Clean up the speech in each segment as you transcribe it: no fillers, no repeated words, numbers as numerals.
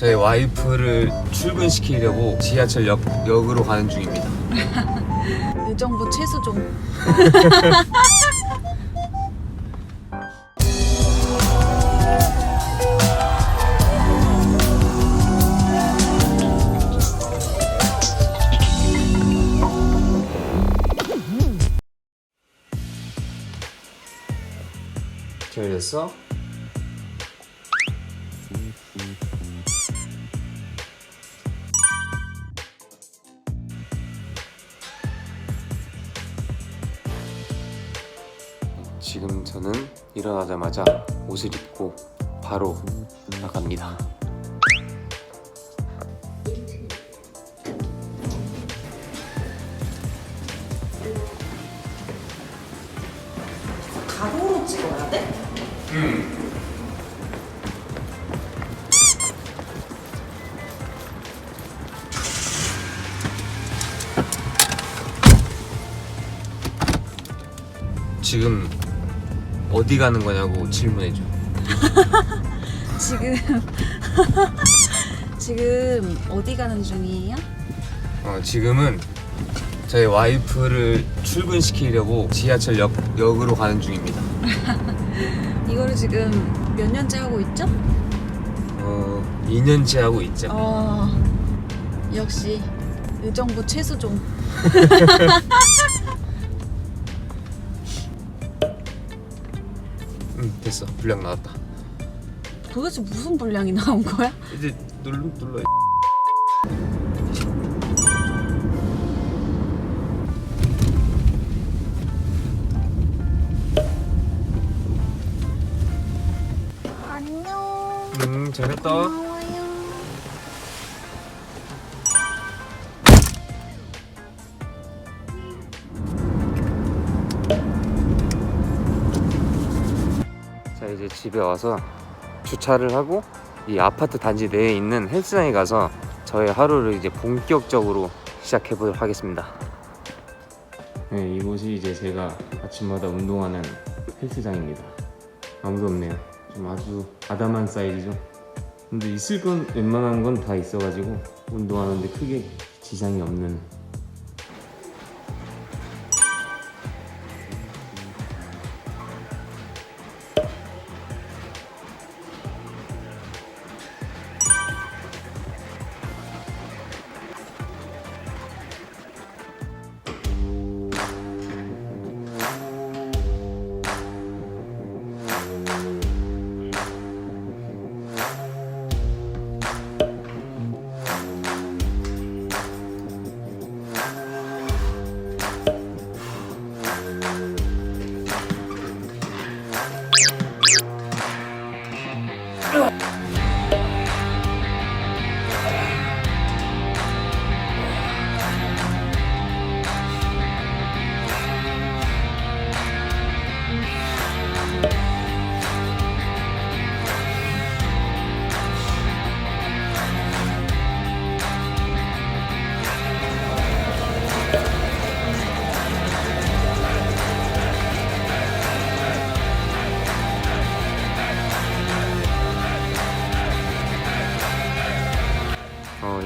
저희 와이프를 출근시키려고 지하철역으로 가는 중입니다. 의정부 최수종. 잘 됐어? 지금 저는 일어나자마자 옷을 입고 바로 나갑니다. 가로로 찍어야 돼? 지금 어디 가는 거냐고 질문해줘. 지금 어디 가는 중이에요? 지금은 저희 와이프를 출근시키려고 지하철역으로 가는 중입니다. 이거를 지금 몇 년째 하고 있죠? 2년째 하고 있죠. 역시 의정부 최수종. 됐어. 분량 나왔다. 도대체 무슨 분량이 나온 거야? 이제 눌러. 안녕. 잘했다. 고마워요. 자, 이제 집에 와서 주차를 하고 이 아파트 단지 내에 있는 헬스장에 가서 저의 하루를 이제 본격적으로 시작해 보도록 하겠습니다. 네, 이곳이 이제 제가 아침마다 운동하는 헬스장입니다. 아무도 없네요. 좀 아주 아담한 사이즈죠. 근데 있을 건 웬만한 건 다 있어가지고 운동하는데 크게 지장이 없는.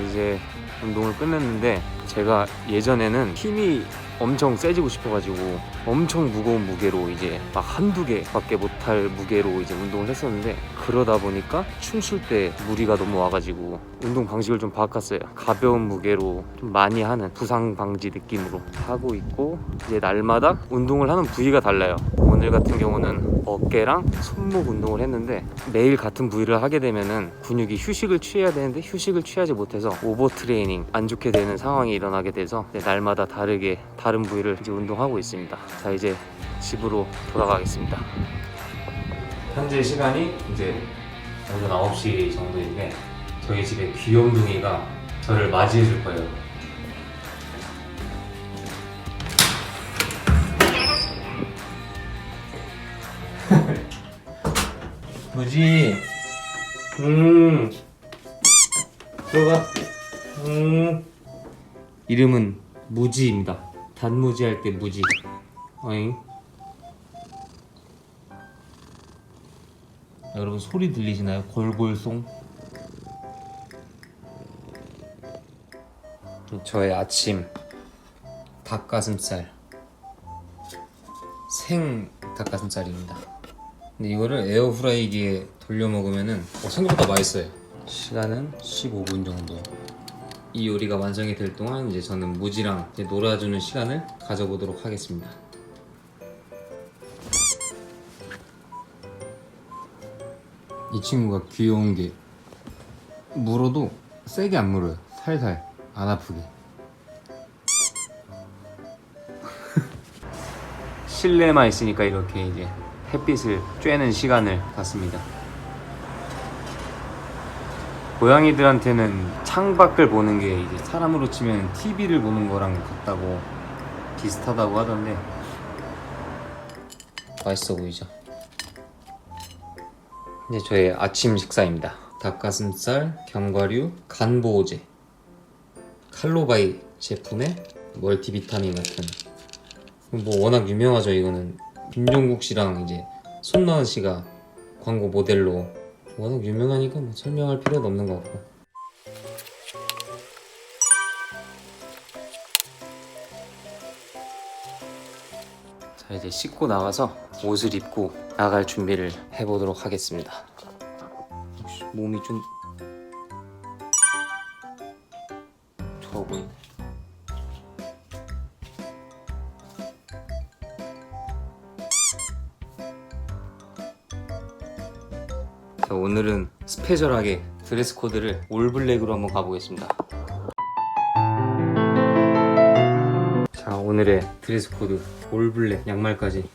이제 운동을 끝냈는데 제가 예전에는 힘이 엄청 세지고 싶어가지고 엄청 무거운 무게로 이제 막 한두 개밖에 못할 무게로 이제 운동을 했었는데 그러다 보니까 춤출 때 무리가 너무 와가지고 운동 방식을 좀 바꿨어요. 가벼운 무게로 좀 많이 하는 부상 방지 느낌으로 하고 있고 이제 날마다 운동을 하는 부위가 달라요. 오늘 같은 경우는 어깨랑 손목 운동을 했는데 매일 같은 부위를 하게 되면은 근육이 휴식을 취해야 되는데 휴식을 취하지 못해서 오버 트레이닝 안 좋게 되는 상황이 일어나게 돼서 날마다 다르게 다른 부위를 이제 운동하고 있습니다. 자, 이제 집으로 돌아가겠습니다. 현재 시간이 이제 오전 9시 정도인데 저희 집에 귀염둥이가 저를 맞이해 줄 거예요. 무지. 들어가. 이름은 무지입니다. 단무지 할 때 무지. 어잉. 여러분 소리 들리시나요? 골골송. 저의 아침 닭가슴살, 생 닭가슴살입니다. 근데 이거를 에어프라이기에 돌려 먹으면은 생각보다 맛있어요. 시간은 15분 정도. 이 요리가 완성이 될 동안 이제 저는 무지랑 이제 놀아주는 시간을 가져보도록 하겠습니다. 이 친구가 귀여운 게 물어도 세게 안 물어요. 살살 안 아프게. 실내만 있으니까 이렇게 이제 햇빛을 쬐는 시간을 갖습니다. 고양이들한테는 창밖을 보는 게 이제 사람으로 치면 TV를 보는 거랑 같다고 비슷하다고 하던데 맛있어 보이죠? 이제 저의 아침 식사입니다. 닭가슴살, 견과류, 간보호제, 칼로바이 제품의 멀티비타민 같은 뭐 워낙 유명하죠. 이거는 김종국 씨랑 이제 손나은 씨가 광고 모델로 워낙 유명하니까 뭐 설명할 필요도 없는 것 같고. 자, 이제 씻고 나가서 옷을 입고 나갈 준비를 해보도록 하겠습니다. 몸이 좀 좋아 보이네. 자, 오늘은 스페셜하게 드레스 코드를 올블랙으로 한번 가보겠습니다. 자, 오늘의 드레스 코드 올블랙, 양말까지.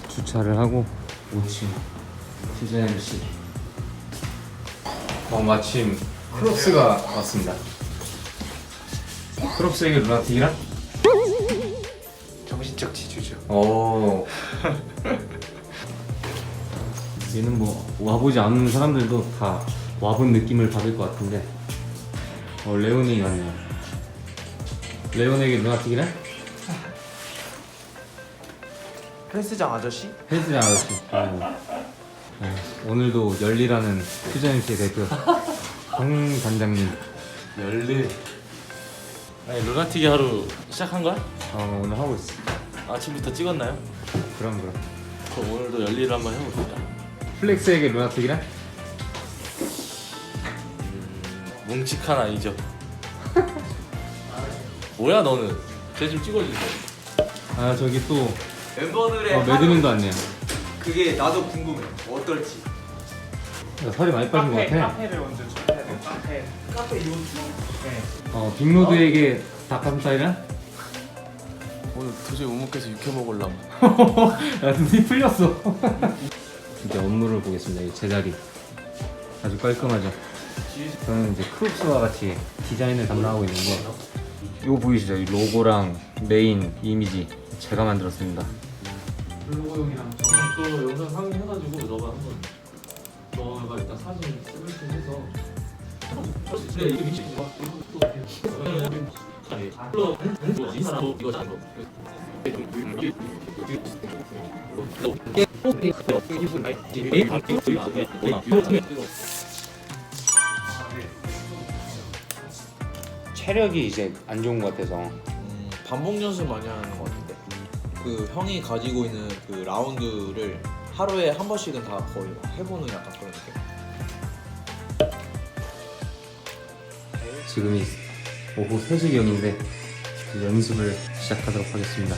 주차를 하고 5층 디자인실. 마침 크롭스가 왔습니다. 크롭스에게 루나틱이랑 정신적 지주죠. 오. 얘는 뭐 와보지 않는 사람들도 다 와본 느낌을 받을 것 같은데. 레온이 왔네요. 레온에게 루나틱이랑 헬스장 아저씨? 헬스장 아저씨. 오늘도 열리라는 퓨전MC의 대표 정 단장님. 열리. 아니 루나틱이 하루 시작한 거야? 오늘 하고 있어. 아침부터 찍었나요? 그럼. 그럼 오늘도 열리를 한번 해봅시다. 플렉스에게 루나틱이랑 뭉치칸 아니죠? 뭐야 너는? 쟤 좀 찍어주세요. 저기 또 멤버들의 매드민도 왔네요. 그게 나도 궁금해. 어떨지. 살이 많이 빠진 것 같아. 카페를 먼저 준비해야 돼. 카페 요즘. 네. 빅로드에게 닭가슴살이랑 오늘 도저히 우묵해서 육회 먹으려면. 야, 눈이 풀렸어. 이제 업무를 보겠습니다. 이 제자리 아주 깔끔하죠. 저는 이제 크롭스와 같이 디자인을 담당하고 있는데, 이거 보이시죠? 이 로고랑 메인 이미지 제가 만들었습니다. 로고용이랑 또 영상 상의해가지고 너가 한번 너가 일단 사진 스크린 해서. 네, 이게 위치 이거 체력이 이제 안 좋은 것 같아서 반복 연습 많이 하는 것 같은데 그 형이 가지고 있는 그 라운드를 하루에 한 번씩은 다 거의 해보는 약간 그런 느낌. 지금이 오후 3시경인데 연습을 시작하도록 하겠습니다.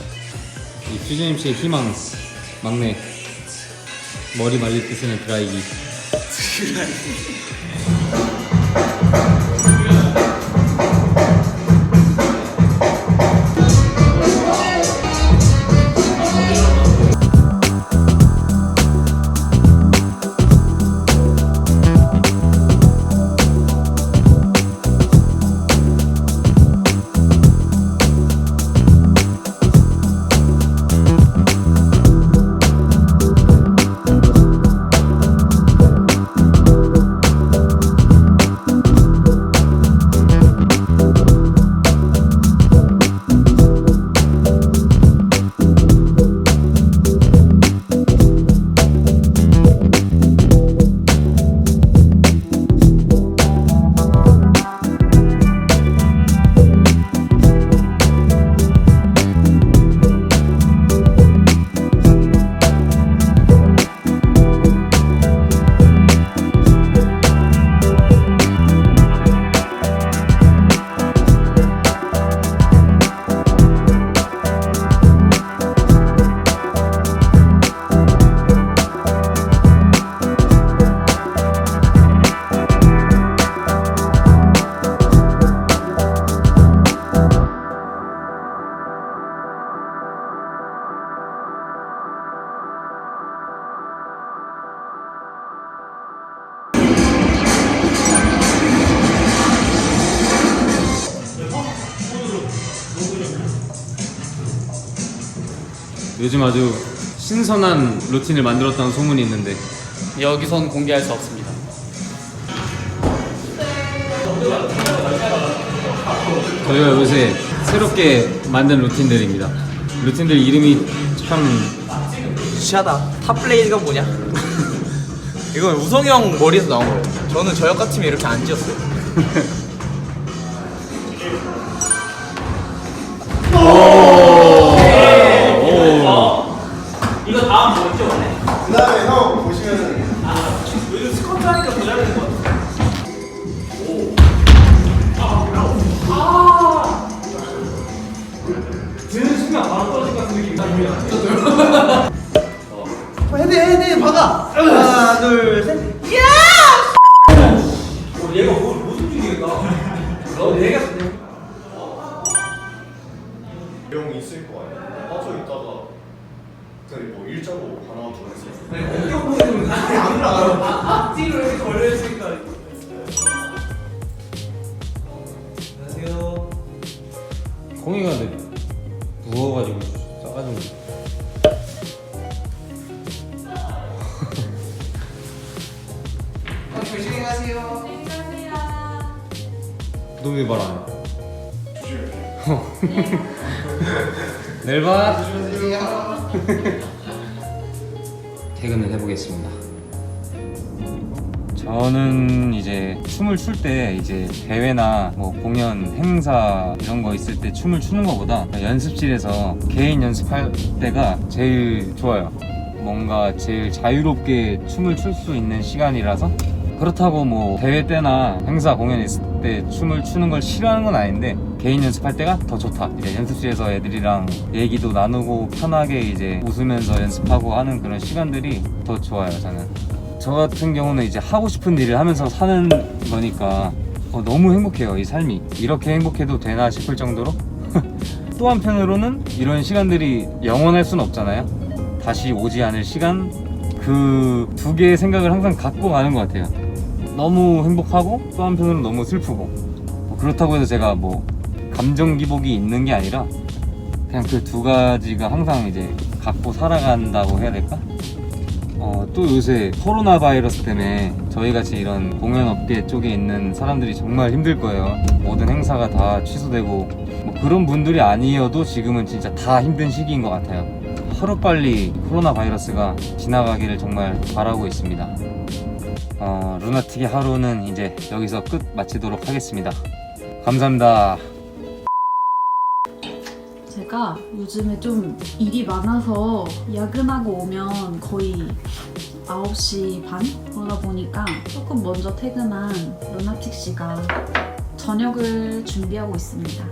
이 퓨전MC의 희망 막내 머리 말릴 때 쓰는 드라이기. 요즘 아주 신선한 루틴을 만들었다는 소문이 있는데 여기선 공개할 수 없습니다. 저희가 요새 새롭게 만든 루틴들입니다. 루틴들 이름이 참 시하다. 탑블레이드가 뭐냐? 이건 우성이 형 머리에서 나온 거예요. 저는 저 형 같으면 이렇게 안 지었어요. 이거 다음 뭐였죠? 그 다음에 형 보시면은 요즘 스쿼트 하니까 더 잘하는 것 같아. 드는 순간 바로 떨어질 것 같은 느낌이 납니다. 헤드 박아. 하나 둘 셋. 얘가 못 움직이겠다. 너 얘가 내용 있을 거 아니야. 빠져 있다가 그냥 뭐 일자로 하나 둘 셋. 안 나가. 앞뒤로 이렇게 걸려 있으니까. 안녕하세요. 콩이가 근데 누워가지고 싸가지고 조심히 가세요. 너 왜 말 안 해? 내일 봐. 퇴근을 해보겠습니다. 저는 이제 춤을 출 때 이제 대회나 뭐 공연, 행사 이런 거 있을 때 춤을 추는 것보다 연습실에서 개인 연습할 때가 제일 좋아요. 뭔가 제일 자유롭게 춤을 출 수 있는 시간이라서. 그렇다고 뭐 대회 때나 행사 공연 있을 때 춤을 추는 걸 싫어하는 건 아닌데 개인 연습할 때가 더 좋다. 이제 연습실에서 애들이랑 얘기도 나누고 편하게 이제 웃으면서 연습하고 하는 그런 시간들이 더 좋아요. 저는 저 같은 경우는 이제 하고 싶은 일을 하면서 사는 거니까 너무 행복해요. 이 삶이 이렇게 행복해도 되나 싶을 정도로. 또 한편으로는 이런 시간들이 영원할 수는 없잖아요. 다시 오지 않을 시간, 그 두 개의 생각을 항상 갖고 가는 것 같아요. 너무 행복하고 또 한편으로는 너무 슬프고. 그렇다고 해서 제가 뭐 감정 기복이 있는 게 아니라 그냥 그 두 가지가 항상 이제 갖고 살아간다고 해야 될까? 또 요새 코로나 바이러스 때문에 저희같이 이런 공연업계 쪽에 있는 사람들이 정말 힘들 거예요. 모든 행사가 다 취소되고 뭐 그런 분들이 아니어도 지금은 진짜 다 힘든 시기인 것 같아요. 하루빨리 코로나 바이러스가 지나가기를 정말 바라고 있습니다. 루나틱의 하루는 이제 여기서 끝 마치도록 하겠습니다. 감사합니다. 제가 요즘에 좀 일이 많아서 야근하고 오면 거의 9시 반? 그러다 보니까 조금 먼저 퇴근한 루나틱 씨가 저녁을 준비하고 있습니다.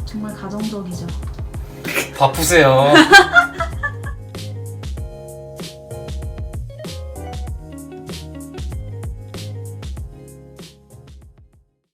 정말 가정적이죠. 바쁘세요.